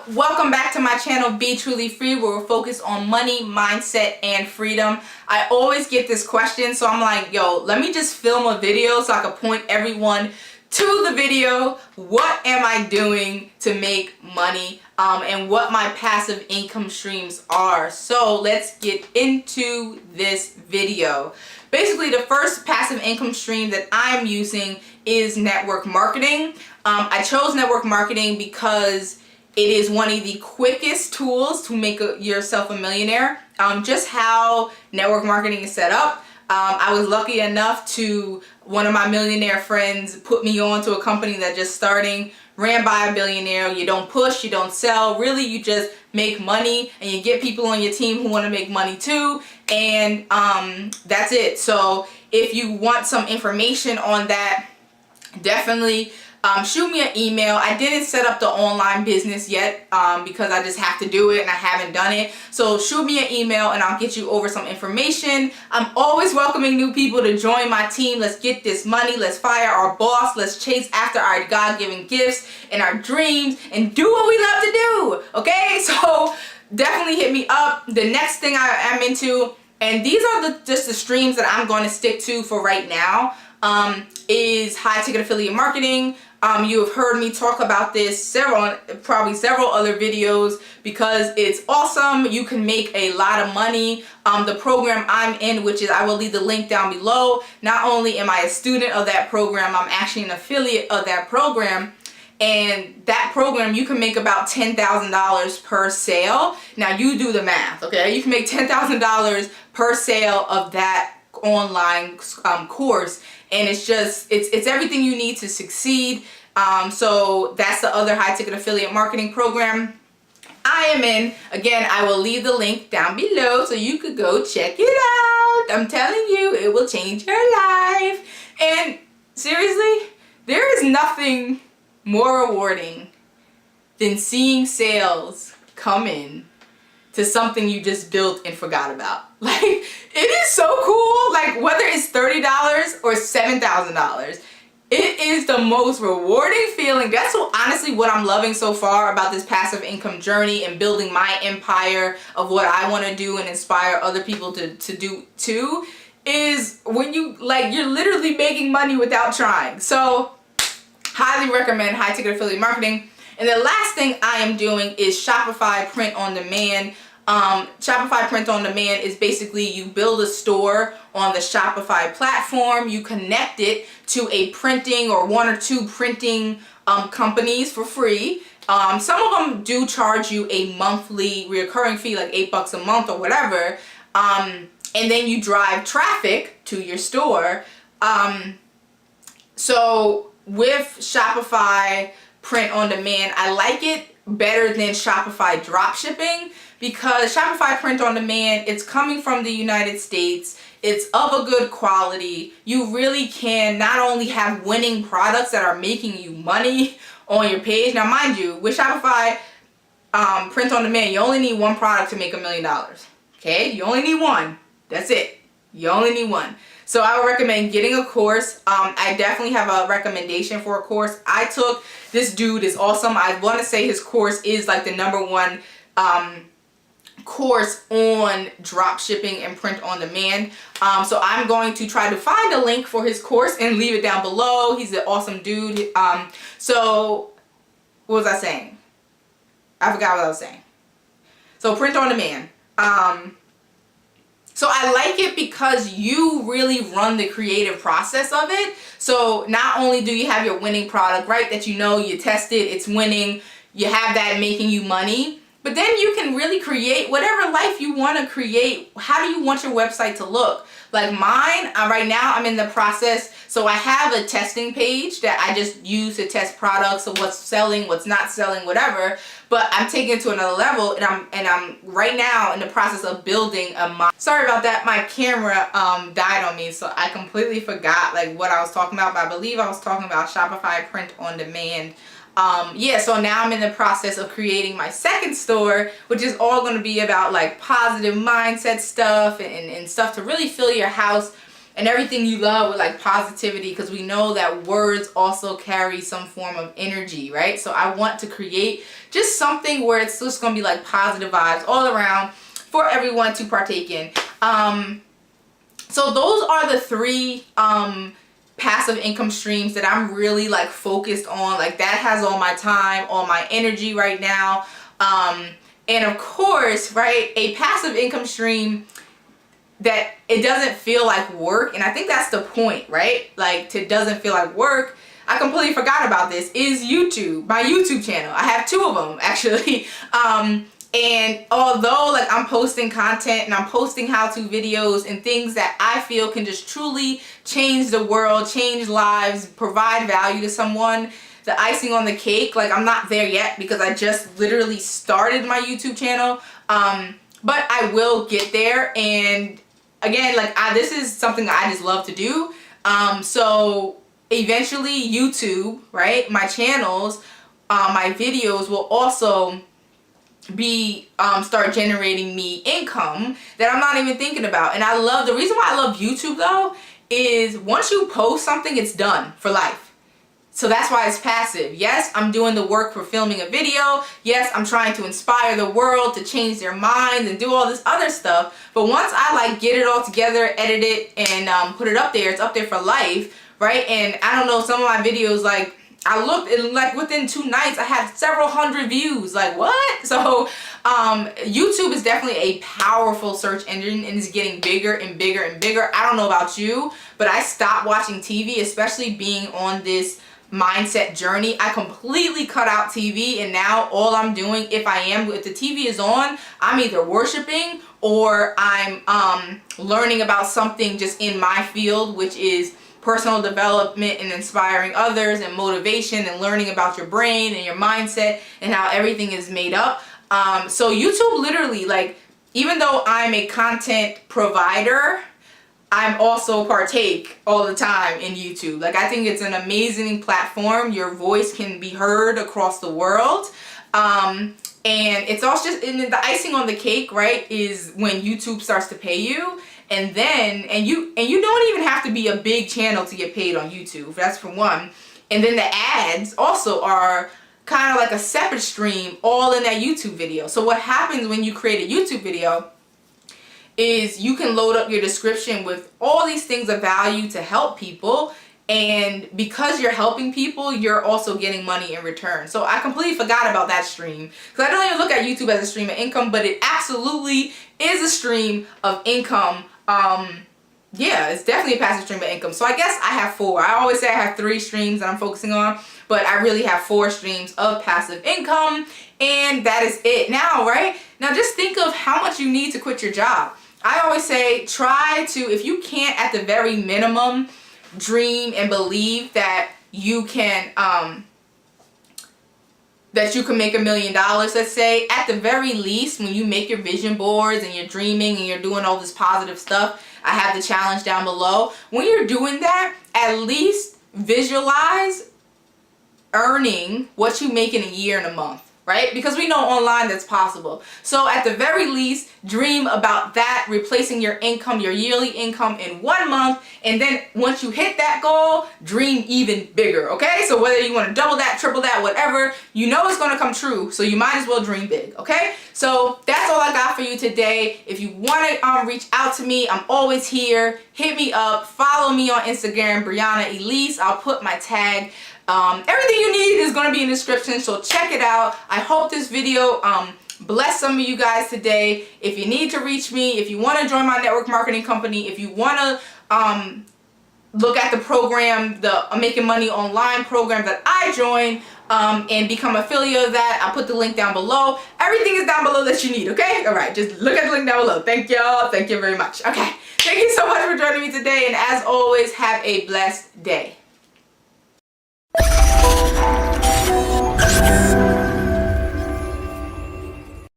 up? Welcome back to my channel, Be Truly Free, where we're focused on money, mindset, and freedom. I always get this question, so I'm like, yo, let me just film a video so I can point everyone to the video. What am I doing to make money and what my passive income streams are? So let's get into this video. Basically, the first passive income stream that I'm using is network marketing. I chose network marketing because it is one of the quickest tools to make yourself a millionaire. Just how network marketing is set up. I was lucky enough to, one of my millionaire friends put me on to a company that just starting, ran by a billionaire. You don't push, you don't sell. Really, you just make money and you get people on your team who want to make money too. And that's it. So if you want some information on that, definitely shoot me an email. I didn't set up the online business yet because I just have to do it and I haven't done it. So shoot me an email and I'll get you over some information. I'm always welcoming new people to join my team. Let's get this money. Let's fire our boss. Let's chase after our God-given gifts and our dreams and do what we love to do. Okay, so definitely hit me up. The next thing I am into, and these are just the streams that I'm going to stick to for right now, is high ticket affiliate marketing. You have heard me talk about this probably several other videos because it's awesome. You can make a lot of money. The program I'm in, which is, I will leave the link down below. Not only am I a student of that program, I'm actually an affiliate of that program. And that program, you can make about $10,000 per sale. Now you do the math, okay? You can make $10,000 per sale of that online course. And it's just, it's everything you need to succeed. So that's the other high ticket affiliate marketing program I am in. Again, I will leave the link down below so you could go check it out. I'm telling you, it will change your life. And seriously, there is nothing more rewarding than seeing sales come in to something you just built and forgot about. Like, it is so cool. Like, whether it's $30 or $7,000, it is the most rewarding feeling. That's honestly what I'm loving so far about this passive income journey and building my empire of what I want to do and inspire other people to do too, is when you're literally making money without trying. So highly recommend high ticket affiliate marketing. And the last thing I am doing is Shopify print on demand. Shopify print on demand is basically you build a store on the Shopify platform, you connect it to a printing or one or two printing companies for free. Some of them do charge you a monthly recurring fee, like $8 a month or whatever, and then you drive traffic to your store. So with Shopify print on demand, I like it better than Shopify drop shipping because Shopify print on demand, it's coming from the United States. It's of a good quality. You really can not only have winning products that are making you money on your page. Now, mind you, with Shopify print on demand, you only need one product to make $1 million. Okay, you only need one. That's it. You only need one. So I would recommend getting a course. I definitely have a recommendation for a course I took. This dude is awesome. I want to say his course is like the #1 course on drop shipping and print on demand. So I'm going to try to find a link for his course and leave it down below. He's an awesome dude. So what was I saying? I forgot what I was saying. So print on demand. So I like it because you really run the creative process of it. So not only do you have your winning product, right, that you know you tested, it's winning, you have that making you money, but then you can really create whatever life you want to create. How do you want your website to look? Like mine, right now I'm in the process. So I have a testing page that I just use to test products of what's selling, what's not selling, whatever. But I'm taking it to another level, and I'm right now in the process of building a. Sorry about that. My camera died on me, so I completely forgot like what I was talking about. But I believe I was talking about Shopify print on demand. Yeah, so now I'm in the process of creating my second store, which is all going to be about like positive mindset stuff and stuff to really fill your house and everything you love with like positivity, because we know that words also carry some form of energy, right? So I want to create just something where it's just going to be like positive vibes all around for everyone to partake in. So those are the three passive income streams that I'm really like focused on. Like that has all my time, all my energy right now. And of course, right, a passive income stream that it doesn't feel like work, and I think that's the point, right? Like, it doesn't feel like work. I completely forgot about this, is YouTube, my YouTube channel. I have 2 of them actually. And although like I'm posting content and I'm posting how-to videos and things that I feel can just truly change the world, change lives, provide value to someone, the icing on the cake, like I'm not there yet because I just literally started my YouTube channel. But I will get there, and again, like this is something that I just love to do. So eventually YouTube, right, my channels, my videos will also be start generating me income that I'm not even thinking about. And I love, the reason why I love YouTube though is once you post something, it's done for life. So that's why it's passive. Yes, I'm doing the work for filming a video. Yes, I'm trying to inspire the world to change their minds and do all this other stuff. But once I like get it all together, edit it, and put it up there, it's up there for life, right? And I don't know, some of my videos, like I looked and like within 2 nights I had several hundred views. Like what? So YouTube is definitely a powerful search engine and is getting bigger and bigger and bigger. I don't know about you, but I stopped watching TV, especially being on this mindset journey. I completely cut out TV, and now all I'm doing, if the TV is on, I'm either worshiping or I'm learning about something just in my field, which is personal development and inspiring others and motivation and learning about your brain and your mindset and how everything is made up. So YouTube literally, like, even though I'm a content provider, I'm also partake all the time in YouTube. Like, I think it's an amazing platform. Your voice can be heard across the world. And it's also just, and the icing on the cake, right, is when YouTube starts to pay you. And then, and you don't even have to be a big channel to get paid on YouTube. That's for one. And then the ads also are kind of like a separate stream all in that YouTube video. So what happens when you create a YouTube video is you can load up your description with all these things of value to help people, and because you're helping people, you're also getting money in return. So I completely forgot about that stream, because I don't even look at YouTube as a stream of income, but it absolutely is a stream of income. Yeah, it's definitely a passive stream of income. So I guess I have 4. I always say I have 3 streams that I'm focusing on, but I really have 4 streams of passive income, and that is it. Now, right? Now just think of how much you need to quit your job. I always say try to, if you can't at the very minimum, dream and believe that you can make $1 million, let's say. At the very least, when you make your vision boards and you're dreaming and you're doing all this positive stuff, I have the challenge down below. When you're doing that, at least visualize earning what you make in a year and a month, right? Because we know online that's possible. So at the very least, dream about that, replacing your income, your yearly income in 1 month. And then once you hit that goal, dream even bigger, okay? So whether you want to double that, triple that, whatever, you know it's going to come true. So you might as well dream big, okay? So that's all I got for you today. If you want to reach out to me, I'm always here. Hit me up. Follow me on Instagram, Brianna Elise. I'll put my tag. Everything you need is going to be in the description, so check it out. I hope this video bless some of you guys today. If you need to reach me, if you want to join my network marketing company, if you want to look at the program, the Making Money Online program that I joined, and become affiliate of that, I'll put the link down below. Everything is down below that you need, okay? All right, just look at the link down below. Thank y'all. Thank you very much. Okay, thank you so much for joining me today, and as always, have a blessed day.